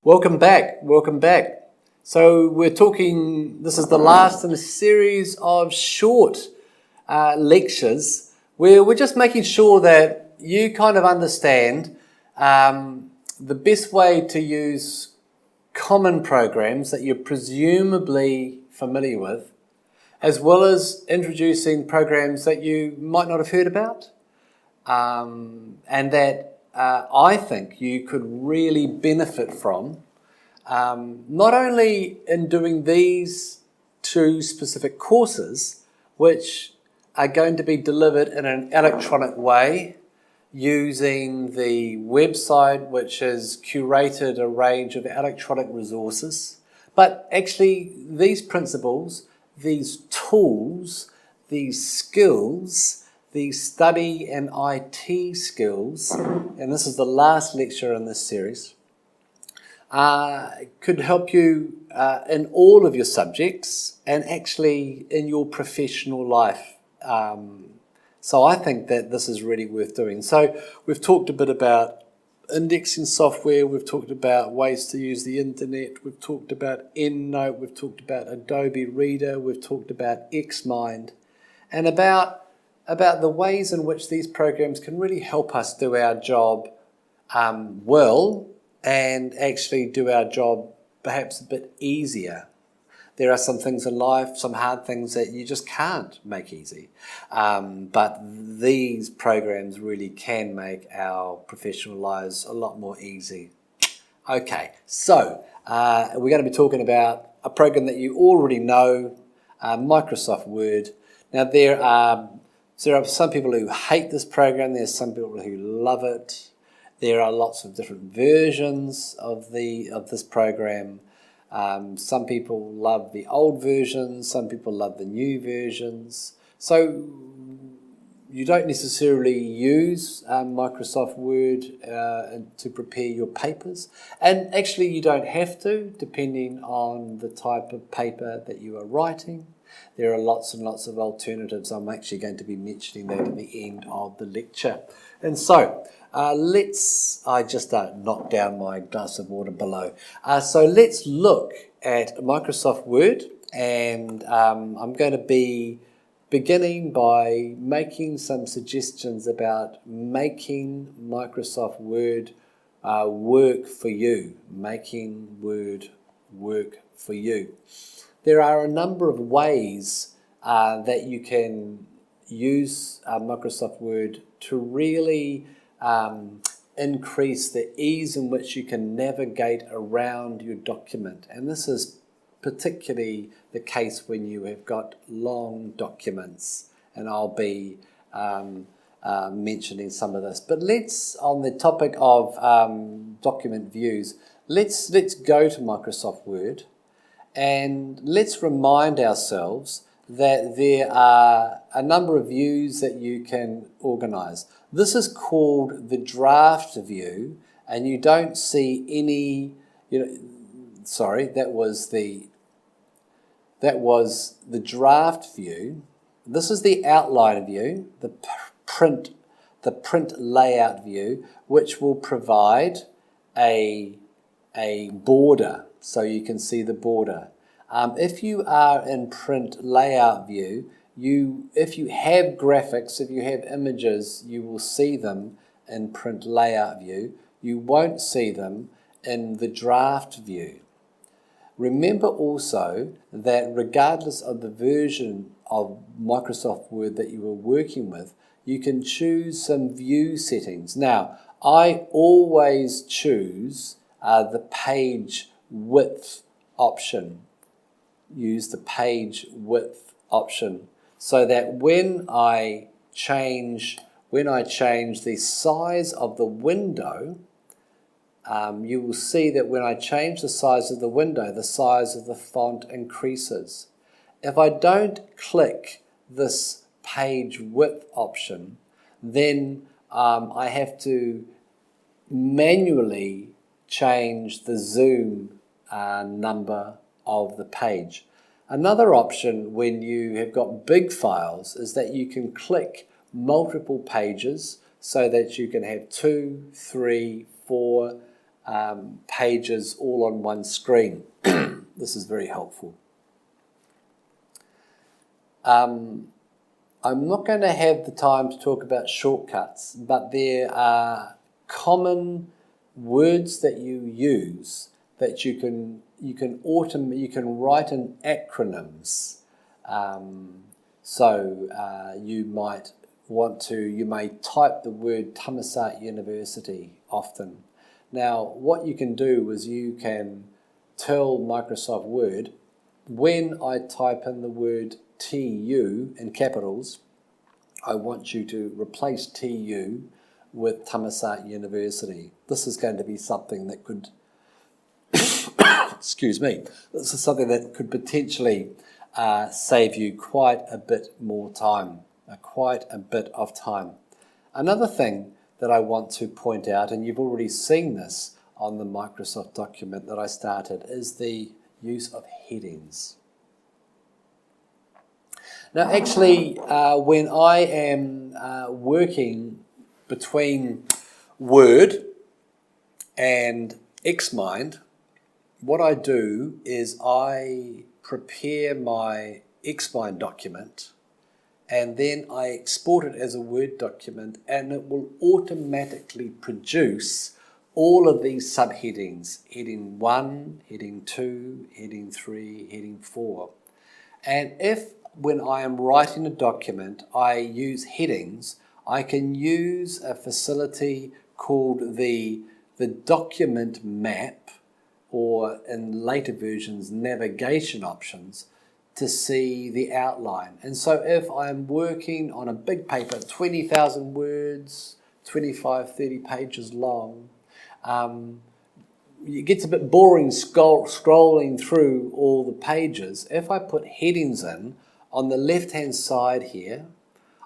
Welcome back, welcome back. So this is the last in a series of short lectures where we're just making sure that you kind of understand the best way to use common programs that you're presumably familiar with, as well as introducing programs that you might not have heard about and that I think you could really benefit from, not only in doing these two specific courses, which are going to be delivered in an electronic way using the website, which has curated a range of electronic resources, but actually these principles, these tools, these skills, these study and IT skills, and this is the last lecture in this series, could help you in all of your subjects and actually in your professional life. So I think that this is really worth doing. So we've talked a bit about indexing software, we've talked about ways to use the internet, we've talked about EndNote, we've talked about Adobe Reader, we've talked about Xmind, and about the ways in which these programs can really help us do our job well and actually do our job perhaps a bit easier. There are some things in life, some hard things that you just can't make easy. But these programs really can make our professional lives a lot more easy. Okay, so we're going to be talking about a program that you already know, Microsoft Word. Now there are some people who hate this program, there's some people who love it. There are lots of different versions of this program. Some people love the old versions, some people love the new versions. So you don't necessarily use Microsoft Word to prepare your papers. And actually you don't have to, depending on the type of paper that you are writing. There are lots and lots of alternatives. I'm actually going to be mentioning that at the end of the lecture. And so, I just knocked down my glass of water below. So let's look at Microsoft Word, and I'm going to be beginning by making some suggestions about making Microsoft Word work for you, making Word work for you. There are a number of ways that you can use Microsoft Word to really increase the ease in which you can navigate around your document. And this is particularly the case when you have got long documents, and I'll be mentioning some of this. But on the topic of document views, let's go to Microsoft Word. And let's remind ourselves that there are a number of views that you can organize. This is called the draft view, and you don't see any, that was the draft view. This is the outline view, the print layout view, which will provide a border, so you can see the border. If you are in print layout view, if you have graphics, if you have images, you will see them in print layout view. You won't see them in the draft view. Remember also that regardless of the version of Microsoft Word that you are working with, you can choose some view settings. Now, I always choose the page width option. Use the page width option so that when I change the size of the window, you will see that when I change the size of the window, the size of the font increases. If I don't click this page width option, then I have to manually change the zoom number of the page. Another option when you have got big files is that you can click multiple pages so that you can have 2, 3, 4 pages all on one screen. This is very helpful. I'm not going to have the time to talk about shortcuts, but there are common words that you use that you can write in acronyms. You may type the word Thammasat University often. Now, what you can do is you can tell Microsoft Word, when I type in the word TU in capitals, I want you to replace TU with Thammasat University. This is going to be something that could, excuse me, this is something that could potentially save you quite a bit more time, quite a bit of time. Another thing that I want to point out, and you've already seen this on the Microsoft document that I started, is the use of headings. Now, actually, when I am working between Word and Xmind, what I do is I prepare my Xmind document and then I export it as a Word document, and it will automatically produce all of these subheadings: heading 1, heading 2, heading 3, heading 4. And if, when I am writing a document, I use headings, I can use a facility called the document map, or in later versions, navigation options, to see the outline. And so if I'm working on a big paper, 20,000 words, 25, 30 pages long, it gets a bit boring scrolling through all the pages. If I put headings in, on the left-hand side here,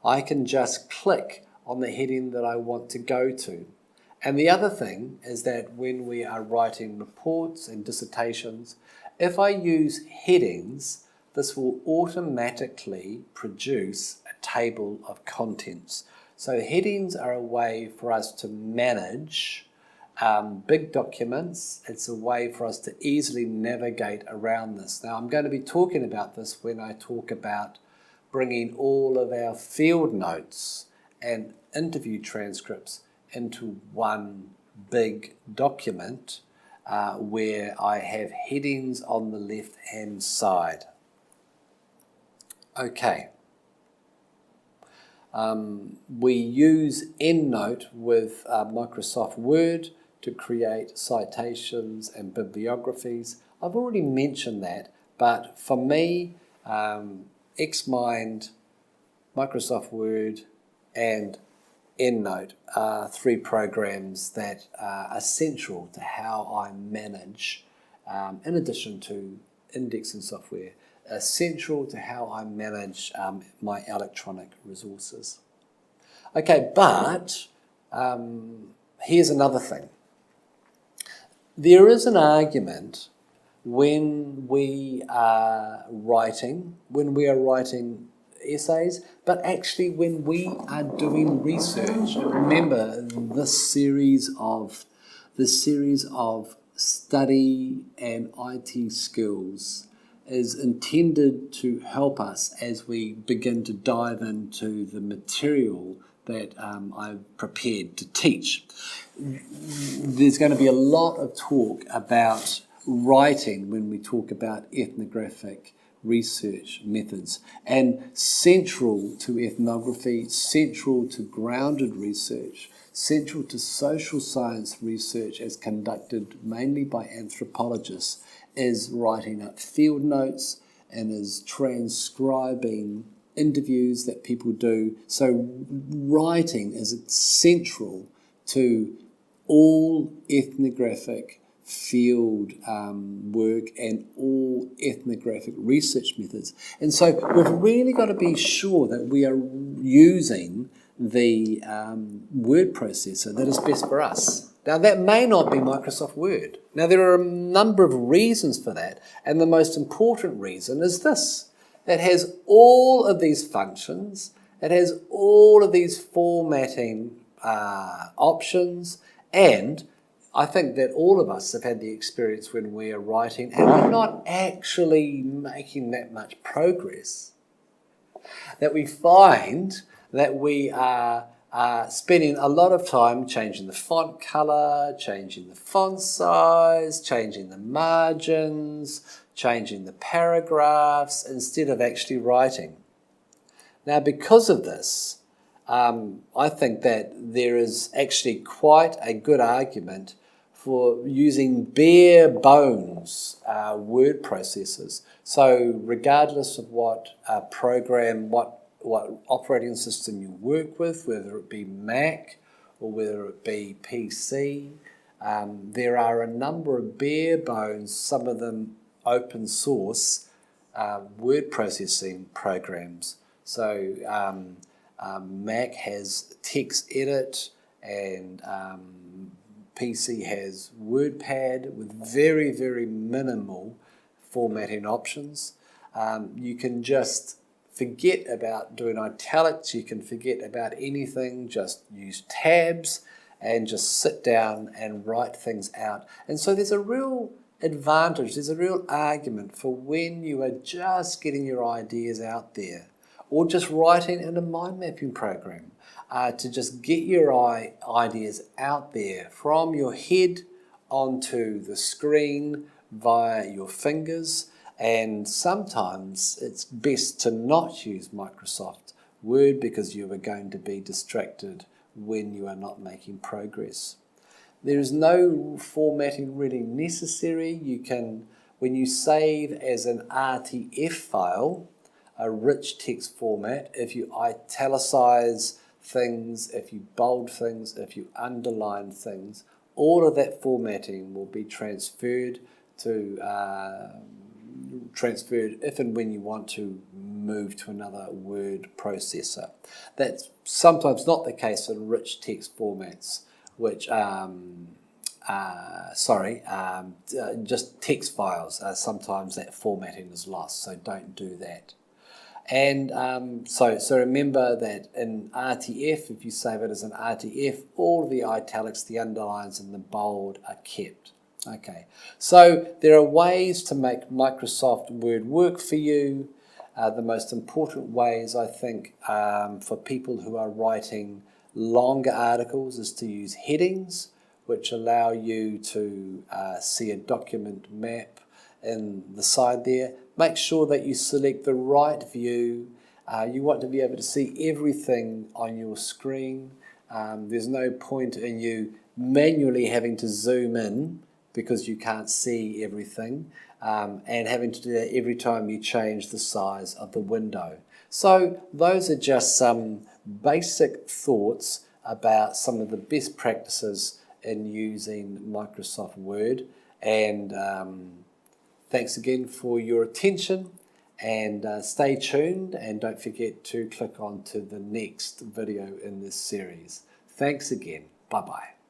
I can just click on the heading that I want to go to. And the other thing is that when we are writing reports and dissertations, if I use headings, this will automatically produce a table of contents. So headings are a way for us to manage big documents. It's a way for us to easily navigate around this. Now, I'm going to be talking about this when I talk about bringing all of our field notes and interview transcripts into one big document where I have headings on the left-hand side. Okay. We use EndNote with Microsoft Word to create citations and bibliographies. I've already mentioned that, but for me, Xmind, Microsoft Word, and EndNote are three programs that are essential to how I manage, in addition to indexing software, essential to how I manage my electronic resources. Okay, but here's another thing. There is an argument when we are writing essays, but actually when we are doing research. Remember, this series of study and IT skills is intended to help us as we begin to dive into the material that I've prepared to teach. There's going to be a lot of talk about writing when we talk about ethnographic research methods, and central to ethnography, central to grounded research, central to social science research as conducted mainly by anthropologists, is writing up field notes and is transcribing interviews that people do. So writing is central to all ethnographic field work and all ethnographic research methods. And so we've really got to be sure that we are using the word processor that is best for us. Now, that may not be Microsoft Word. Now, there are a number of reasons for that, and the most important reason is this. It has all of these functions, it has all of these formatting options, and I think that all of us have had the experience when we are writing and we're not actually making that much progress, that we find that we are spending a lot of time changing the font color, changing the font size, changing the margins, changing the paragraphs, instead of actually writing. Now, because of this, I think that there is actually quite a good argument for using bare bones word processors. So regardless of what program, what operating system you work with, whether it be Mac or whether it be PC, there are a number of bare bones, some of them open source, word processing programs. So Mac has text edit and PC has WordPad with very, very minimal formatting options. You can just forget about doing italics, you can forget about anything, just use tabs and just sit down and write things out. And so there's a real advantage, there's a real argument for when you are just getting your ideas out there or just writing in a mind mapping program. To just get your ideas out there from your head onto the screen via your fingers, and sometimes it's best to not use Microsoft Word because you are going to be distracted when you are not making progress. There is no formatting really necessary. You can, when you save as an RTF file, a rich text format, if you italicize things, if you bold things, if you underline things, all of that formatting will be transferred if and when you want to move to another word processor. That's sometimes not the case in rich text formats, which just text files. Sometimes that formatting is lost, so don't do that. And so remember that in RTF, if you save it as an RTF, all of the italics, the underlines and the bold are kept. Okay, so there are ways to make Microsoft Word work for you. The most important ways, I think, for people who are writing longer articles is to use headings, which allow you to see a document map in the side there. Make sure that you select the right view. You want to be able to see everything on your screen. There's no point in you manually having to zoom in because you can't see everything and having to do that every time you change the size of the window. So those are just some basic thoughts about some of the best practices in using Microsoft Word, and thanks again for your attention, and stay tuned and don't forget to click on to the next video in this series. Thanks again. Bye-bye.